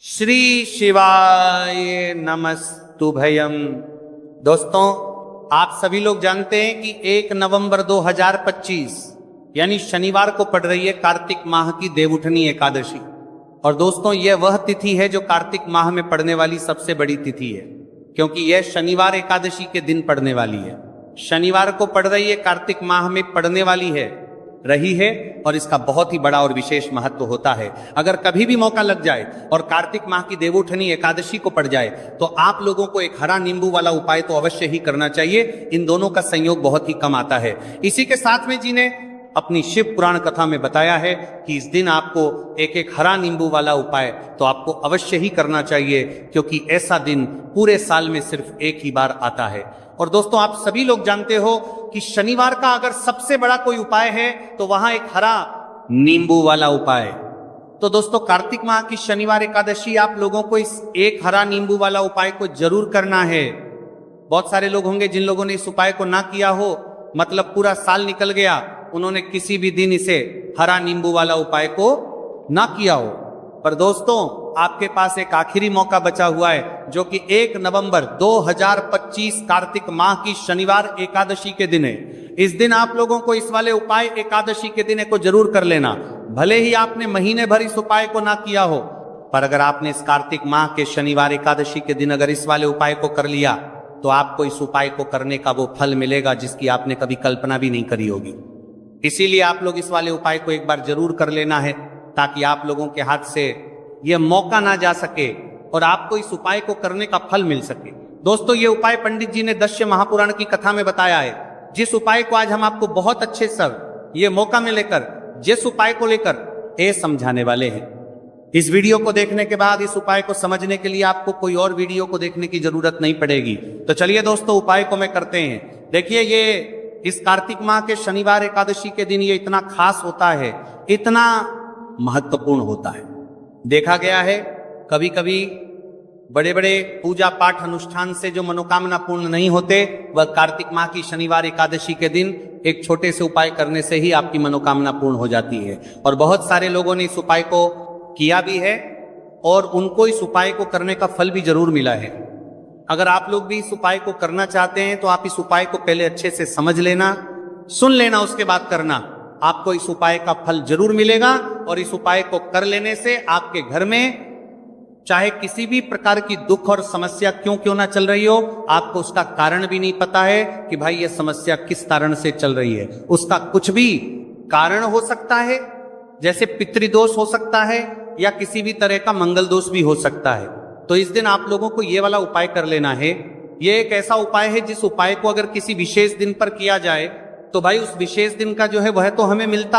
श्री शिवाय नमस्तुभयम। दोस्तों, आप सभी लोग जानते हैं कि 1 नवंबर 2025 यानी शनिवार को पड़ रही है कार्तिक माह की देवउठनी एकादशी। और दोस्तों, यह वह तिथि है जो कार्तिक माह में पड़ने वाली सबसे बड़ी तिथि है, क्योंकि यह शनिवार एकादशी के दिन पड़ने वाली है। शनिवार को पड़ रही है, कार्तिक माह में पड़ने वाली है, रही है, और इसका बहुत ही बड़ा और विशेष महत्व होता है। अगर कभी भी मौका लग जाए और कार्तिक माह की देवउठनी एकादशी को पड़ जाए तो आप लोगों को एक हरा नींबू वाला उपाय तो अवश्य ही करना चाहिए। इन दोनों का संयोग बहुत ही कम आता है। इसी के साथ में जी ने अपनी शिव पुराण कथा में बताया है कि इस दिन आपको एक एक हरा नींबू वाला उपाय तो आपको अवश्य ही करना चाहिए, क्योंकि ऐसा दिन पूरे साल में सिर्फ एक ही बार आता है। और दोस्तों, आप सभी लोग जानते हो कि शनिवार का अगर सबसे बड़ा कोई उपाय है तो वहां एक हरा नींबू वाला उपाय। तो दोस्तों, कार्तिक माह की शनिवार एकादशी आप लोगों को इस एक हरा नींबू वाला उपाय को जरूर करना है। बहुत सारे लोग होंगे जिन लोगों ने इस उपाय को ना किया हो, मतलब पूरा साल निकल गया, उन्होंने किसी भी दिन इसे हरा नींबू वाला उपाय को ना किया हो। पर दोस्तों, आपके पास एक आखिरी मौका बचा हुआ है, जो कि 1 नवंबर 2025 कार्तिक माह की शनिवार एकादशी के दिन है। इस दिन आप लोगों को इस वाले उपाय एकादशी के दिन को जरूर कर लेना। भले ही आपने महीने भर इस उपाय को ना किया हो, पर अगर आपने इस कार्तिक माह के शनिवार एकादशी के दिन अगर इस वाले उपाय को कर लिया तो आपको इस उपाय को करने का वो फल मिलेगा जिसकी आपने कभी कल्पना भी नहीं करी होगी। इसीलिए आप लोग इस वाले उपाय को एक बार जरूर कर लेना है, ताकि आप लोगों के हाथ से यह मौका ना जा सके और आपको इस उपाय को करने का फल मिल सके। दोस्तों, ये उपाय पंडित जी ने दस्य महापुराण की कथा में बताया है, जिस उपाय को आज हम आपको बहुत अच्छे से ये मौका में लेकर, जिस उपाय को लेकर ये समझाने वाले हैं। इस वीडियो को देखने के बाद इस उपाय को समझने के लिए आपको कोई और वीडियो को देखने की जरूरत नहीं पड़ेगी। तो चलिए दोस्तों, उपाय को मैं करते हैं। देखिए, ये इस कार्तिक माह के शनिवार एकादशी के दिन ये इतना खास होता है, इतना महत्वपूर्ण होता है। देखा गया है कभी कभी बड़े बड़े पूजा पाठ अनुष्ठान से जो मनोकामना पूर्ण नहीं होते, वह कार्तिक माह की शनिवार एकादशी के दिन एक छोटे से उपाय करने से ही आपकी मनोकामना पूर्ण हो जाती है। और बहुत सारे लोगों ने इस उपाय को किया भी है और उनको इस उपाय को करने का फल भी जरूर मिला है। अगर आप लोग भी इस उपाय को करना चाहते हैं तो आप इस उपाय को पहले अच्छे से समझ लेना, सुन लेना, उसके बाद करना। आपको इस उपाय का फल जरूर मिलेगा। और इस उपाय को कर लेने से आपके घर में चाहे किसी भी प्रकार की दुख और समस्या क्यों ना चल रही हो, आपको उसका कारण भी नहीं पता है कि भाई ये समस्या किस कारण से चल रही है। उसका कुछ भी कारण हो सकता है, जैसे पितृदोष हो सकता है या किसी भी तरह का मंगल दोष भी हो सकता है। तो इस दिन आप लोगों को ये वाला उपाय कर लेना है। ये एक ऐसा उपाय है जिस उपाय को अगर किसी विशेष दिन पर किया जाए तो भाई उस विशेष दिन का जो है वह तो हमें मिलता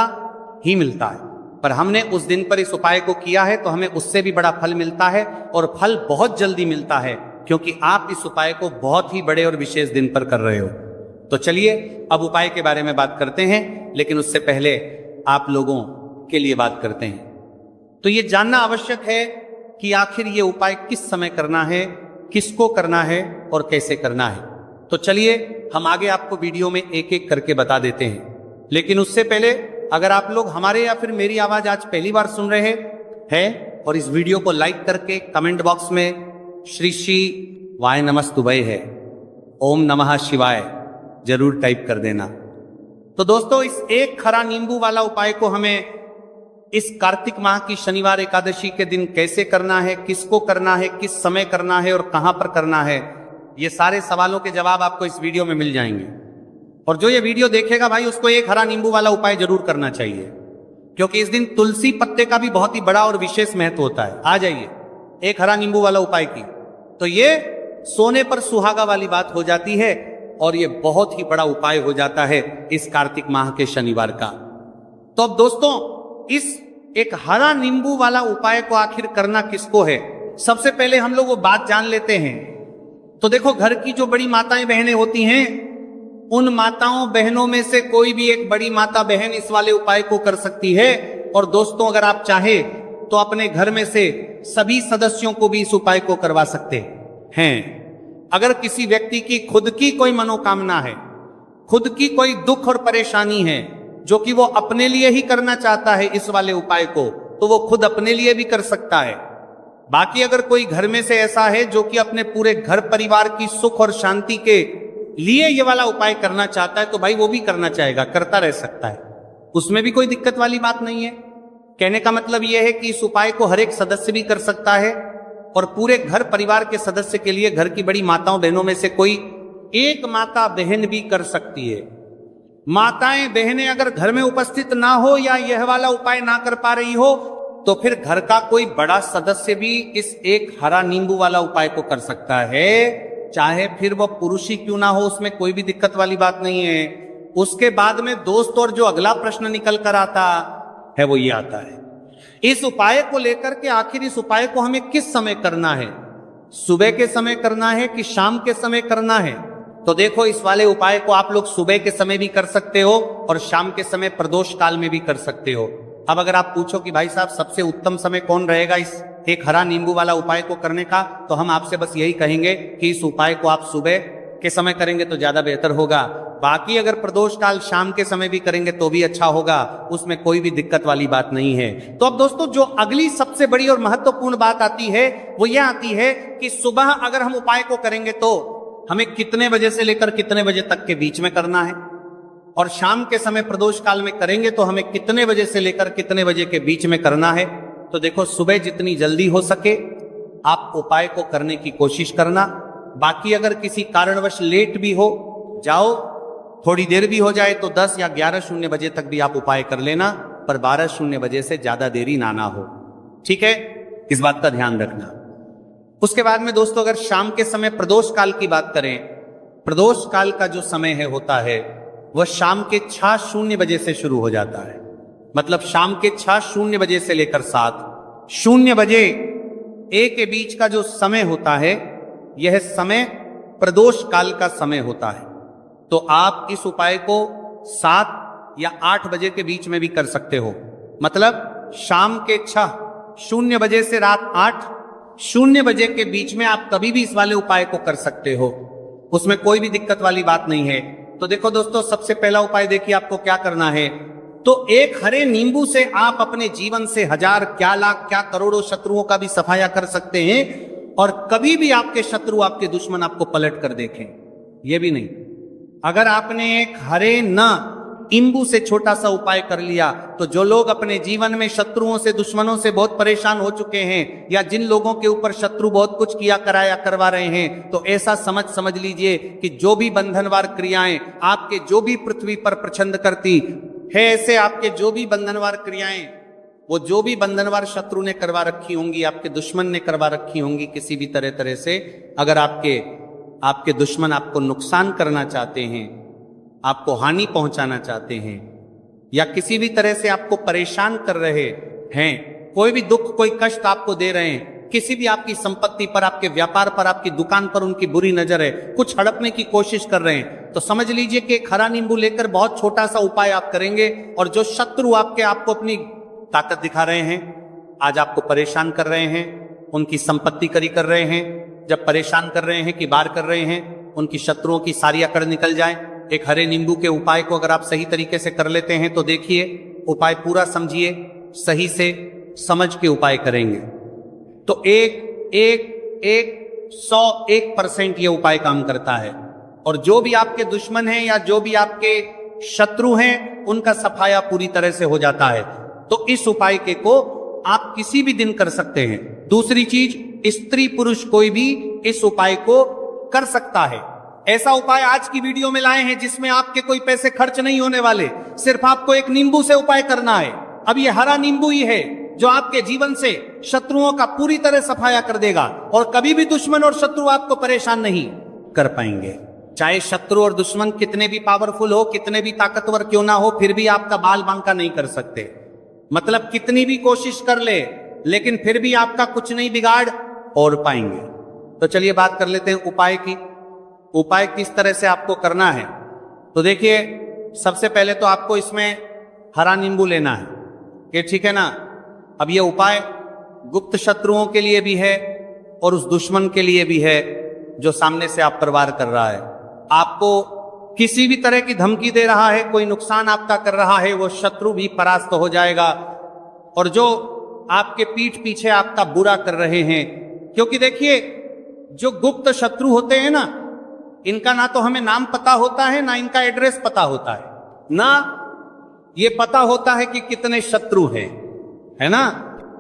ही मिलता है, पर हमने उस दिन पर इस उपाय को किया है तो हमें उससे भी बड़ा फल मिलता है, और फल बहुत जल्दी मिलता है, क्योंकि आप इस उपाय को बहुत ही बड़े और विशेष दिन पर कर रहे हो। तो चलिए अब उपाय के बारे में बात करते हैं, लेकिन उससे पहले आप लोगों के लिए बात करते हैं। तो ये जानना आवश्यक है कि आखिर ये उपाय किस समय करना है, किसको करना है और कैसे करना है। तो चलिए हम आगे आपको वीडियो में एक एक करके बता देते हैं। लेकिन उससे पहले अगर आप लोग हमारे या फिर मेरी आवाज आज पहली बार सुन रहे हैं और इस वीडियो को लाइक करके कमेंट बॉक्स में श्री शिवाय नमस्तुभय है, ओम नमः शिवाय जरूर टाइप कर देना। तो दोस्तों, इस एक हरा नींबू वाला उपाय को हमें इस कार्तिक माह की शनिवार एकादशी के दिन कैसे करना है, किसको करना है, किस समय करना है और कहां पर करना है, ये सारे सवालों के जवाब आपको इस वीडियो में मिल जाएंगे। और जो ये वीडियो देखेगा भाई, उसको एक हरा नींबू वाला उपाय जरूर करना चाहिए, क्योंकि इस दिन तुलसी पत्ते का भी बहुत ही बड़ा और विशेष महत्व होता है। आ जाइए एक हरा नींबू वाला उपाय की, तो ये सोने पर सुहागा वाली बात हो जाती है और ये बहुत ही बड़ा उपाय हो जाता है इस कार्तिक माह के शनिवार का। तो अब दोस्तों, इस एक हरा नींबू वाला उपाय को आखिर करना किसको है, सबसे पहले हम लोग वो बात जान लेते हैं। तो देखो, घर की जो बड़ी माताएं बहनें होती हैं, उन माताओं बहनों में से कोई भी एक बड़ी माता बहन इस वाले उपाय को कर सकती है। और दोस्तों, अगर आप चाहे तो अपने घर में से सभी सदस्यों को भी इस उपाय को करवा सकते हैं। अगर किसी व्यक्ति की खुद की कोई मनोकामना है, खुद की कोई दुख और परेशानी है जो कि वो अपने लिए ही करना चाहता है इस वाले उपाय को, तो वो खुद अपने लिए भी कर सकता है। बाकी अगर कोई घर में से ऐसा है जो कि अपने पूरे घर परिवार की सुख और शांति के लिए ये वाला उपाय करना चाहता है, तो भाई वो भी करना चाहेगा, करता रह सकता है, उसमें भी कोई दिक्कत वाली बात नहीं है। कहने का मतलब यह है कि इस उपाय को हर एक सदस्य भी कर सकता है और पूरे घर परिवार के सदस्य के लिए घर की बड़ी माताओं बहनों में से कोई एक माता बहन भी कर सकती है। माताएं बहनें अगर घर में उपस्थित ना हो या यह वाला उपाय ना कर पा रही हो, तो फिर घर का कोई बड़ा सदस्य भी इस एक हरा नींबू वाला उपाय को कर सकता है, चाहे फिर वह पुरुष ही क्यों ना हो, उसमें कोई भी दिक्कत वाली बात नहीं है। उसके बाद में दोस्त और जो अगला प्रश्न निकल कर आता है वो ये आता है, इस उपाय को लेकर के आखिर इस उपाय को हमें किस समय करना है, सुबह के समय करना है कि शाम के समय करना है? तो देखो, इस वाले उपाय को आप लोग सुबह के समय भी कर सकते हो और शाम के समय प्रदोष काल में भी कर सकते हो। अब अगर आप पूछो कि भाई साहब सबसे उत्तम समय कौन रहेगा इस एक हरा नींबू वाला उपाय को करने का, तो हम आपसे बस यही कहेंगे कि इस उपाय को आप सुबह के समय करेंगे तो ज्यादा बेहतर होगा। बाकी अगर प्रदोष काल शाम के समय भी करेंगे तो भी अच्छा होगा, उसमें कोई भी दिक्कत वाली बात नहीं है। तो अब दोस्तों, जो अगली सबसे बड़ी और महत्वपूर्ण बात आती है वो यह आती है कि सुबह अगर हम उपाय को करेंगे तो हमें कितने बजे से लेकर कितने बजे तक के बीच में करना है, और शाम के समय प्रदोष काल में करेंगे तो हमें कितने बजे से लेकर कितने बजे के बीच में करना है। तो देखो, सुबह जितनी जल्दी हो सके आप उपाय को करने की कोशिश करना। बाकी अगर किसी कारणवश लेट भी हो जाओ, थोड़ी देर भी हो जाए, तो 10 या 11:00 बजे तक भी आप उपाय कर लेना, पर 12:00 बजे से ज्यादा देरी ना हो। ठीक है, इस बात का ध्यान रखना। उसके बाद में दोस्तों, अगर शाम के समय प्रदोष काल की बात करें, प्रदोष काल का जो समय है होता है वह शाम के 6:00 बजे से शुरू हो जाता है। मतलब शाम के 6:00 बजे से लेकर 7:00 बजे के बीच का जो समय होता है, यह समय प्रदोष काल का समय होता है। तो आप इस उपाय को 7 या 8 बजे के बीच में भी कर सकते हो। मतलब शाम के 6:00 बजे से रात 8:00 बजे के बीच में आप कभी भी इस वाले उपाय को कर सकते हो, उसमें कोई भी दिक्कत वाली बात नहीं है। तो देखो दोस्तों, सबसे पहला उपाय देखिए आपको क्या करना है। तो एक हरे नींबू से आप अपने जीवन से 1000 क्या लाख क्या करोड़ों शत्रुओं का भी सफाया कर सकते हैं, और कभी भी आपके शत्रु आपके दुश्मन आपको पलट कर देखें यह भी नहीं। अगर आपने एक हरे नींबू से छोटा सा उपाय कर लिया, तो जो लोग अपने जीवन में शत्रुओं से दुश्मनों से बहुत परेशान हो चुके हैं, या जिन लोगों के ऊपर शत्रु बहुत कुछ किया कराया करवा रहे हैं, तो ऐसा समझ लीजिए कि जो भी बंधनवार क्रियाएं आपके जो भी पृथ्वी पर प्रचंड करती है, ऐसे आपके जो भी बंधनवार क्रियाएं, वो जो भी बंधनवार शत्रु ने करवा रखी होंगी, आपके दुश्मन ने करवा रखी होंगी किसी भी तरह से, अगर आपके दुश्मन आपको नुकसान करना चाहते हैं, आपको हानि पहुंचाना चाहते हैं, या किसी भी तरह से आपको परेशान कर रहे हैं, कोई भी दुख कोई कष्ट आपको दे रहे हैं, किसी भी आपकी संपत्ति पर, आपके व्यापार पर, आपकी दुकान पर उनकी बुरी नजर है, कुछ हड़पने की कोशिश कर रहे हैं, तो समझ लीजिए कि एक हरा नींबू लेकर बहुत छोटा सा उपाय आप करेंगे, और जो शत्रु आपको अपनी ताकत दिखा रहे हैं, आज आपको परेशान कर रहे हैं, उनकी संपत्ति करी कर रहे हैं, जब परेशान कर रहे हैं कि बार कर रहे हैं, उनकी शत्रुओं की सारी अकड़ निकल जाए, एक हरे नींबू के उपाय को अगर आप सही तरीके से कर लेते हैं, तो देखिए उपाय पूरा समझिए, सही से समझ के उपाय करेंगे तो 101% ये उपाय काम करता है। और जो भी आपके दुश्मन हैं या जो भी आपके शत्रु हैं, उनका सफाया पूरी तरह से हो जाता है। तो इस उपाय को आप किसी भी दिन कर सकते हैं। दूसरी चीज, स्त्री पुरुष कोई भी इस उपाय को कर सकता है। ऐसा उपाय आज की वीडियो में लाए हैं जिसमें आपके कोई पैसे खर्च नहीं होने वाले, सिर्फ आपको एक नींबू से उपाय करना है। अब ये हरा नींबू ही है जो आपके जीवन से शत्रुओं का पूरी तरह सफाया कर देगा, और कभी भी दुश्मन और शत्रु आपको परेशान नहीं कर पाएंगे। चाहे शत्रु और दुश्मन कितने भी पावरफुल हो, कितने भी ताकतवर क्यों ना हो, फिर भी आपका बाल बांका नहीं कर सकते। मतलब कितनी भी कोशिश कर ले, लेकिन फिर भी आपका कुछ नहीं बिगाड़ और पाएंगे। तो चलिए बात कर लेते हैं उपाय की। उपाय किस तरह से आपको करना है, तो देखिए सबसे पहले तो आपको इसमें हरा नींबू लेना है, ये ठीक है ना। अब ये उपाय गुप्त शत्रुओं के लिए भी है और उस दुश्मन के लिए भी है जो सामने से आप पर वार कर रहा है, आपको किसी भी तरह की धमकी दे रहा है, कोई नुकसान आपका कर रहा है, वो शत्रु भी परास्त हो जाएगा। और जो आपके पीठ पीछे आपका बुरा कर रहे हैं। क्योंकि देखिए, जो गुप्त शत्रु होते हैं ना, इनका ना तो हमें नाम पता होता है, ना इनका एड्रेस पता होता है, ना ये पता होता है कि कितने शत्रु हैं, है ना।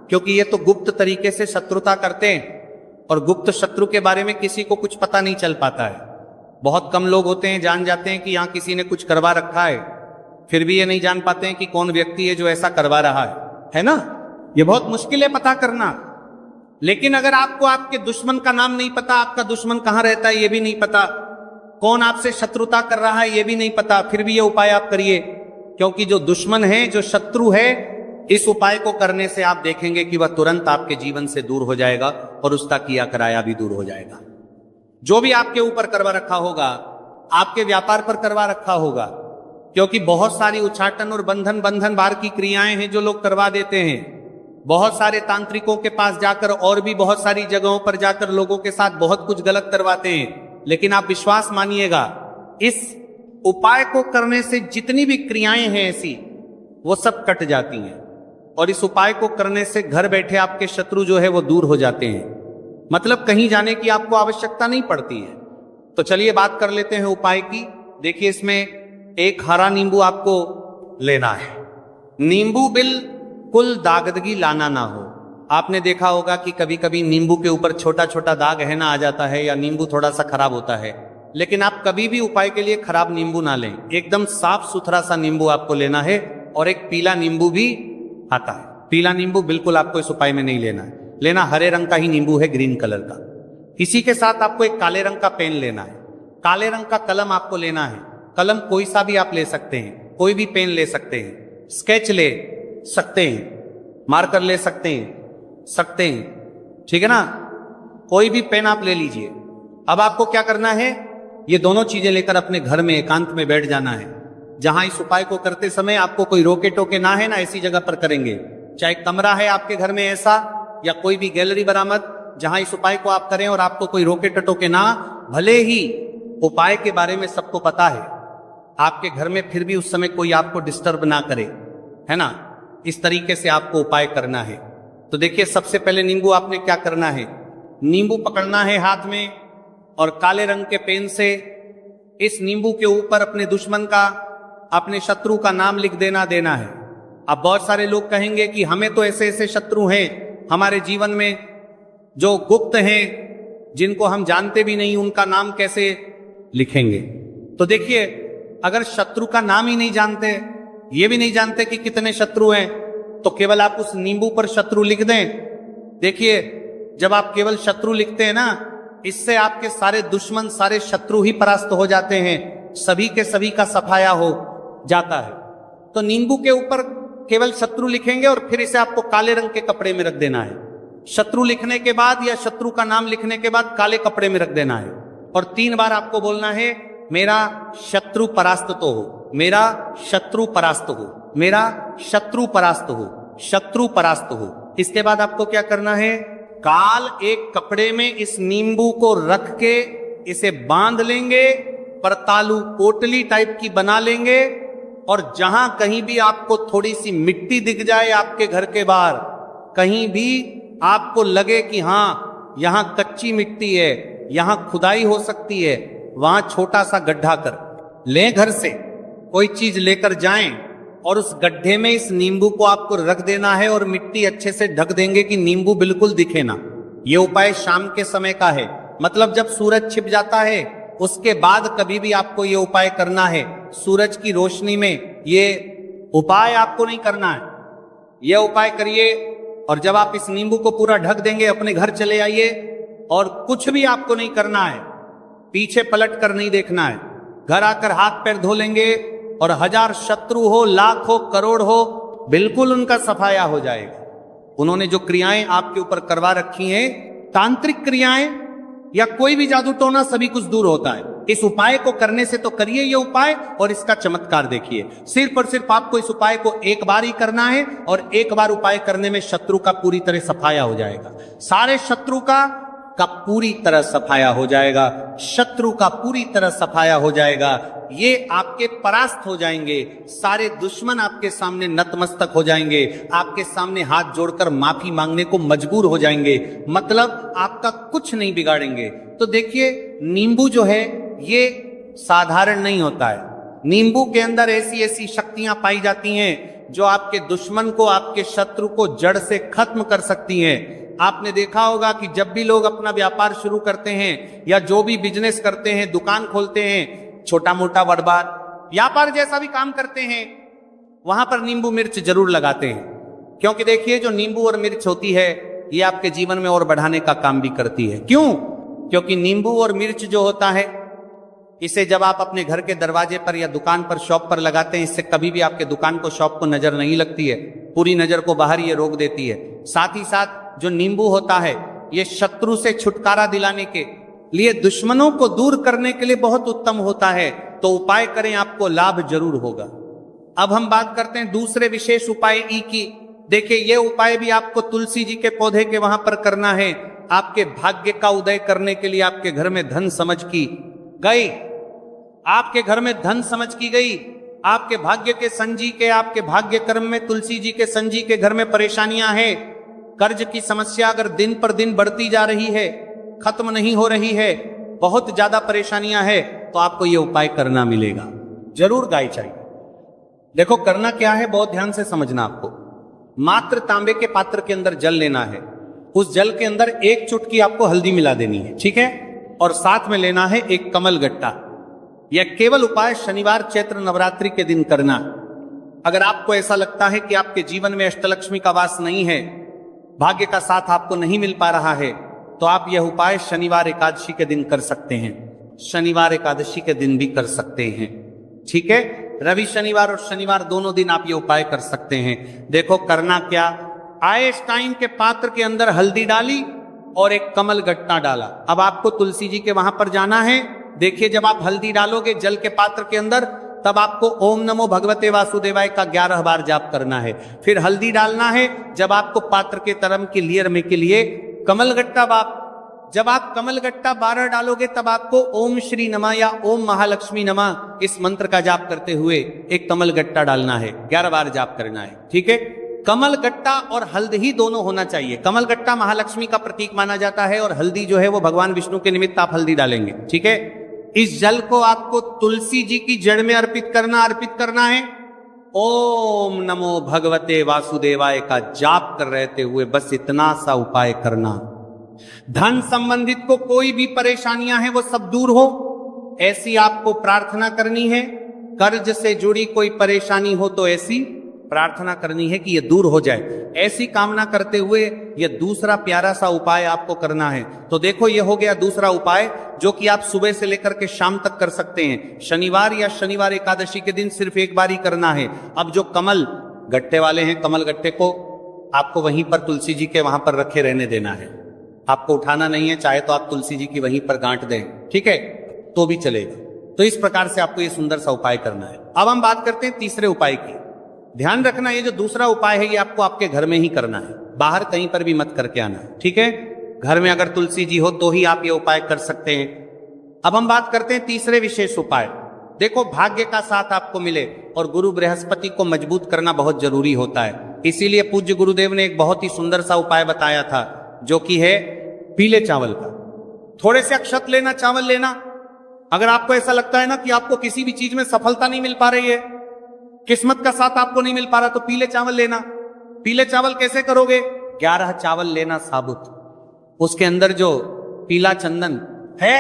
क्योंकि ये तो गुप्त तरीके से शत्रुता करते हैं, और गुप्त शत्रु के बारे में किसी को कुछ पता नहीं चल पाता है। बहुत कम लोग होते हैं जान जाते हैं कि यहां किसी ने कुछ करवा रखा है, फिर भी ये नहीं जान पाते हैं कि कौन व्यक्ति है जो ऐसा करवा रहा है ना। ये बहुत मुश्किल है पता करना। लेकिन अगर आपको आपके दुश्मन का नाम नहीं पता, आपका दुश्मन कहां रहता है ये भी नहीं पता, कौन आपसे शत्रुता कर रहा है ये भी नहीं पता, फिर भी ये उपाय आप करिए। क्योंकि जो दुश्मन है, जो शत्रु है, इस उपाय को करने से आप देखेंगे कि वह तुरंत आपके जीवन से दूर हो जाएगा और उसका किया कराया भी दूर हो जाएगा। जो भी आपके ऊपर करवा रखा होगा, आपके व्यापार पर करवा रखा होगा, क्योंकि बहुत सारी उच्चाटन और बंधन बार की क्रियाएं हैं जो लोग करवा देते हैं। बहुत सारे तांत्रिकों के पास जाकर और भी बहुत सारी जगहों पर जाकर लोगों के साथ बहुत कुछ गलत करवाते हैं। लेकिन आप विश्वास मानिएगा, इस उपाय को करने से जितनी भी क्रियाएं हैं ऐसी, वो सब कट जाती हैं। और इस उपाय को करने से घर बैठे आपके शत्रु जो है वो दूर हो जाते हैं। मतलब कहीं जाने की आपको आवश्यकता नहीं पड़ती है। तो चलिए बात कर लेते हैं उपाय की। देखिए, इसमें एक हरा नींबू आपको लेना है। नींबू बिल्कुल दागदगी लाना ना हो। आपने देखा होगा कि कभी कभी नींबू के ऊपर छोटा छोटा दाग है ना आ जाता है, या नींबू थोड़ा सा खराब होता है। लेकिन आप कभी भी उपाय के लिए खराब नींबू ना लें। एकदम साफ सुथरा सा नींबू आपको लेना है। और एक पीला नींबू भी आता है। पीला नींबू बिल्कुल आपको इस उपाय में नहीं लेना है। लेना हरे रंग का ही नींबू है, ग्रीन कलर का। इसी के साथ आपको एक काले रंग का पेन लेना है। काले रंग का कलम आपको लेना है। कलम कोई सा भी आप ले सकते हैं, कोई भी पेन ले सकते हैं, स्केच ले सकते हैं, मार्कर ले सकते हैं, ठीक है ना। कोई भी पेन आप ले लीजिए। अब आपको क्या करना है, ये दोनों चीजें लेकर अपने घर में एकांत में बैठ जाना है, जहां इस उपाय को करते समय आपको कोई रोके टोके ना है ना, ऐसी जगह पर करेंगे। चाहे कमरा है आपके घर में ऐसा, या कोई भी गैलरी बरामद, जहां इस उपाय को आप करें और आपको कोई रोके टटोके ना। भले ही उपाय के बारे में सबको पता है आपके घर में, फिर भी उस समय कोई आपको डिस्टर्ब ना करे, है ना। इस तरीके से आपको उपाय करना है। तो देखिए, सबसे पहले नींबू आपने क्या करना है, नींबू पकड़ना है हाथ में, और काले रंग के पेन से इस नींबू के ऊपर अपने दुश्मन का, अपने शत्रु का नाम लिख देना है। अब बहुत सारे लोग कहेंगे कि हमें तो ऐसे ऐसे शत्रु हैं हमारे जीवन में जो गुप्त हैं, जिनको हम जानते भी नहीं, उनका नाम कैसे लिखेंगे। तो देखिए, अगर शत्रु का नाम ही नहीं जानते, ये भी नहीं जानते कि कितने शत्रु हैं, तो केवल आप उस नींबू पर शत्रु लिख दें। देखिए, जब आप केवल शत्रु लिखते हैं ना, इससे आपके सारे दुश्मन, सारे शत्रु ही परास्त हो जाते हैं, सभी के सभी का सफाया हो जाता है। तो नींबू के ऊपर केवल शत्रु लिखेंगे और फिर इसे आपको काले रंग के कपड़े में रख देना है। शत्रु लिखने के बाद या शत्रु का नाम लिखने के बाद काले कपड़े में रख देना है, और 3 बार आपको बोलना है, मेरा शत्रु परास्त तो हो, मेरा शत्रु परास्त हो, मेरा शत्रु परास्त हो, शत्रु परास्त हो। इसके बाद आपको क्या करना है, काल एक कपड़े में इस नींबू को रख के इसे बांध लेंगे, परतालू पोटली टाइप की बना लेंगे, और जहां कहीं भी आपको थोड़ी सी मिट्टी दिख जाए आपके घर के बाहर, कहीं भी आपको लगे कि हां यहां कच्ची मिट्टी है, यहां खुदाई हो सकती है, वहां छोटा सा गड्ढा कर लें, घर से कोई चीज लेकर जाएं और उस गड्ढे में इस नींबू को आपको रख देना है, और मिट्टी अच्छे से ढक देंगे कि नींबू बिल्कुल दिखे ना। ये उपाय शाम के समय का है, मतलब जब सूरज छिप जाता है उसके बाद कभी भी आपको ये उपाय करना है। सूरज की रोशनी में ये उपाय आपको नहीं करना है। ये उपाय करिए, और जब आप इस नींबू को पूरा ढक देंगे, अपने घर चले आइए, और कुछ भी आपको नहीं करना है, पीछे पलट कर नहीं देखना है। घर आकर हाथ पैर धो लेंगे, और 1000 शत्रु हो, लाख हो, करोड़ हो, बिल्कुल उनका सफाया हो जाएगा। उन्होंने जो क्रियाएं आपके ऊपर करवा रखी हैं, तांत्रिक क्रियाएं या कोई भी जादू टोना, सभी कुछ दूर होता है। इस उपाय को करने से तो करिए ये उपाय, और इसका चमत्कार देखिए। सिर्फ और सिर्फ आपको इस उपाय को एक बार ही करना है, और एक बार उपाय करने में शत्रु का पूरी तरह सफाया हो जाएगा। सारे शत्रु का का पूरी तरह सफाया हो जाएगा, शत्रु का पूरी तरह सफाया हो जाएगा, ये आपके परास्त हो जाएंगे, सारे दुश्मन आपके सामने नतमस्तक हो जाएंगे, आपके सामने हाथ जोड़कर माफी मांगने को मजबूर हो जाएंगे, मतलब आपका कुछ नहीं बिगाड़ेंगे। तो देखिए नींबू जो है ये साधारण नहीं होता है, नींबू के अंदर ऐसी ऐसी शक्तियां पाई जाती हैं जो आपके दुश्मन को, आपके शत्रु को जड़ से खत्म कर सकती हैं। आपने देखा होगा कि जब भी लोग अपना व्यापार शुरू करते हैं या जो भी बिजनेस करते हैं, दुकान खोलते हैं, छोटा मोटा व्यापार व्यापार जैसा भी काम करते हैं, वहां पर नींबू मिर्च जरूर लगाते हैं, क्योंकि देखिए जो नींबू और मिर्च होती है ये आपके जीवन में और बढ़ाने का काम भी करती है। क्यों? क्योंकि नींबू और मिर्च जो होता है, इसे जब आप अपने घर के दरवाजे पर या दुकान पर, शॉप पर लगाते हैं, इससे कभी भी आपके दुकान को, शॉप को नजर नहीं लगती है, पूरी नजर को बाहर ये रोक देती है। साथ ही साथ जो नींबू होता है ये शत्रु से छुटकारा दिलाने के लिए, दुश्मनों को दूर करने के लिए बहुत उत्तम होता है। तो उपाय करें, आपको लाभ जरूर होगा। अब हम बात करते हैं दूसरे विशेष उपाय ई की। देखिए ये उपाय भी आपको तुलसी जी के पौधे के वहां पर करना है। आपके भाग्य का उदय करने के लिए आपके घर में धन समझ की गई, आपके घर में धन समझ की गई, आपके भाग्य के संजी के, आपके भाग्य कर्म में तुलसी जी के संजी के घर में परेशानियां हैं, कर्ज की समस्या अगर दिन पर दिन बढ़ती जा रही है, खत्म नहीं हो रही है, बहुत ज्यादा परेशानियां है, तो आपको यह उपाय करना मिलेगा, जरूर गाय चाहिए। देखो करना क्या है, बहुत ध्यान से समझना। आपको मात्र तांबे के पात्र के अंदर जल लेना है, उस जल के अंदर एक चुटकी आपको हल्दी मिला देनी है, ठीक है, और साथ में लेना है एक कमल गट्टा। यह केवल उपाय शनिवार चैत्र नवरात्रि के दिन करना। अगर आपको ऐसा लगता है कि आपके जीवन में अष्टलक्ष्मी का वास नहीं है, भाग्य का साथ आपको नहीं मिल पा रहा है, तो आप यह उपाय शनिवार एकादशी के दिन कर सकते हैं, शनिवार एकादशी के दिन भी कर सकते हैं, ठीक है। रवि शनिवार और शनिवार दोनों दिन आप ये उपाय कर सकते हैं। देखो करना क्या, आइंस्टाइन के पात्र के अंदर हल्दी डाली और एक कमल गट्टा डाला। अब आपको तुलसी जी के वहां पर जाना है। देखिए जब आप हल्दी डालोगे जल के पात्र के अंदर, तब आपको ओम नमो भगवते वासुदेवाय का 11 बार जाप करना है। फिर हल्दी डालना है। जब आपको पात्र के तरम के लेयर में के लिए कमल गट्टा जब आप कमल गट्टा 12 डालोगे, तब आपको ओम श्री नमः या ओम महालक्ष्मी नमः इस मंत्र का जाप करते हुए एक कमल गट्टा डालना है, 11 बार जाप करना है, ठीक है। कमल गट्टा और हल्दी ही दोनों होना चाहिए। कमल गट्टा महालक्ष्मी का प्रतीक माना जाता है और हल्दी जो है वो भगवान विष्णु के निमित्त आप हल्दी डालेंगे, ठीक है। इस जल को आपको तुलसी जी की जड़ में अर्पित करना है। ओम नमो भगवते वासुदेवाय का जाप कर रहते हुए बस इतना सा उपाय करना। धन संबंधित को कोई भी परेशानियां हैं वो सब दूर हो, ऐसी आपको प्रार्थना करनी है। कर्ज से जुड़ी कोई परेशानी हो तो ऐसी प्रार्थना करनी है कि यह दूर हो जाए। ऐसी कामना करते हुए यह दूसरा प्यारा सा उपाय आपको करना है। तो देखो यह हो गया दूसरा उपाय, जो कि आप सुबह से लेकर के शाम तक कर सकते हैं। शनिवार या शनिवार एकादशी के दिन सिर्फ एक बार ही करना है। अब जो कमल गट्टे वाले हैं, कमल गट्टे को आपको वहीं पर तुलसी जी के वहां पर रखे रहने देना है, आपको उठाना नहीं है। चाहे तो आप तुलसी जी की वहीं पर गांठ दें, ठीक है, तो भी चलेगा। तो इस प्रकार से आपको यह सुंदर सा उपाय करना है। अब हम बात करते हैं तीसरे उपाय की। ध्यान रखना, ये जो दूसरा उपाय है ये आपको आपके घर में ही करना है, बाहर कहीं पर भी मत करके आना, ठीक है। घर में अगर तुलसी जी हो तो ही आप ये उपाय कर सकते हैं। अब हम बात करते हैं तीसरे विशेष उपाय। देखो भाग्य का साथ आपको मिले और गुरु बृहस्पति को मजबूत करना बहुत जरूरी होता है। इसीलिए पूज्य गुरुदेव ने एक बहुत ही सुंदर सा उपाय बताया था, जो कि है पीले चावल का। थोड़े से अक्षत लेना, चावल लेना। अगर आपको ऐसा लगता है ना कि आपको किसी भी चीज में सफलता नहीं मिल पा रही है, किस्मत का साथ आपको नहीं मिल पा रहा, तो पीले चावल लेना। पीले चावल कैसे करोगे? 11 चावल लेना साबुत, उसके अंदर जो पीला चंदन है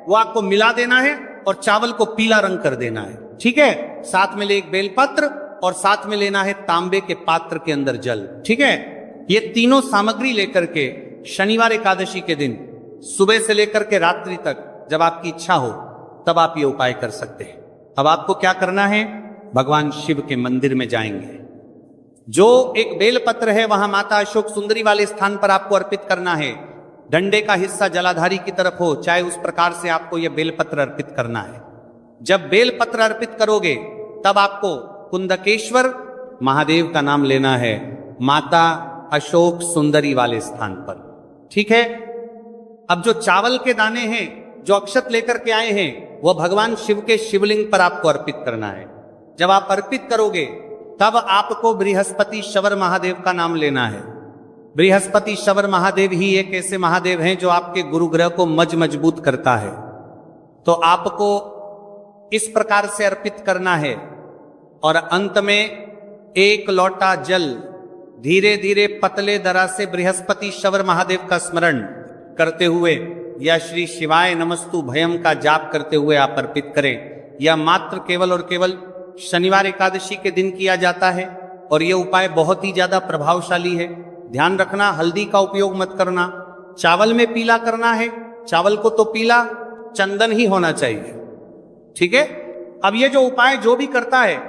वो आपको मिला देना है और चावल को पीला रंग कर देना है, ठीक है। साथ में ले एक बेलपत्र और साथ में लेना है तांबे के पात्र के अंदर जल, ठीक है। ये तीनों सामग्री लेकर के शनिवार एकादशी के दिन सुबह से लेकर के रात्रि तक जब आपकी इच्छा हो तब आप ये उपाय कर सकते हैं। अब आपको क्या करना है? भगवान शिव के मंदिर में जाएंगे, जो एक बेलपत्र है वहां माता अशोक सुंदरी वाले स्थान पर आपको अर्पित करना है। डंडे का हिस्सा जलाधारी की तरफ हो, चाहे उस प्रकार से आपको यह बेलपत्र अर्पित करना है। जब बेलपत्र अर्पित करोगे तब आपको कुंदकेश्वर महादेव का नाम लेना है, माता अशोक सुंदरी वाले स्थान पर, ठीक है। अब जो चावल के दाने हैं, जो अक्षत लेकर के आए हैं, वह भगवान शिव के शिवलिंग पर आपको अर्पित करना है। जब आप अर्पित करोगे तब आपको बृहस्पति शवर महादेव का नाम लेना है। बृहस्पति शवर महादेव ही एक ऐसे महादेव हैं जो आपके गुरु ग्रह को मजबूत करता है। तो आपको इस प्रकार से अर्पित करना है और अंत में एक लोटा जल धीरे धीरे पतले दरा से बृहस्पति शवर महादेव का स्मरण करते हुए या श्री शिवाय नमस्तु भयम का जाप करते हुए आप अर्पित करें। यह मात्र केवल और केवल शनिवार एकादशी के दिन किया जाता है और यह उपाय बहुत ही ज्यादा प्रभावशाली है। ध्यान रखना, हल्दी का उपयोग मत करना, चावल में पीला करना है। चावल को तो पीला चंदन ही होना चाहिए, ठीक है। अब ये जो उपाय जो भी करता है,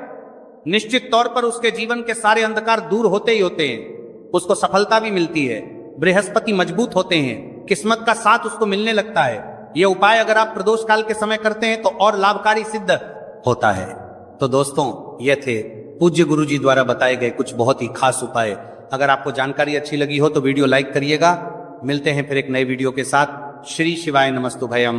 निश्चित तौर पर उसके जीवन के सारे अंधकार दूर होते ही होते हैं, उसको सफलता भी मिलती है, बृहस्पति मजबूत होते हैं, किस्मत का साथ उसको मिलने लगता है। यह उपाय अगर आप प्रदोष काल के समय करते हैं तो और लाभकारी सिद्ध होता है। तो दोस्तों, ये थे पूज्य गुरु जी द्वारा बताए गए कुछ बहुत ही खास उपाय। अगर आपको जानकारी अच्छी लगी हो तो वीडियो लाइक करिएगा। मिलते हैं फिर एक नए वीडियो के साथ। श्री शिवाय नमस्तु भयम।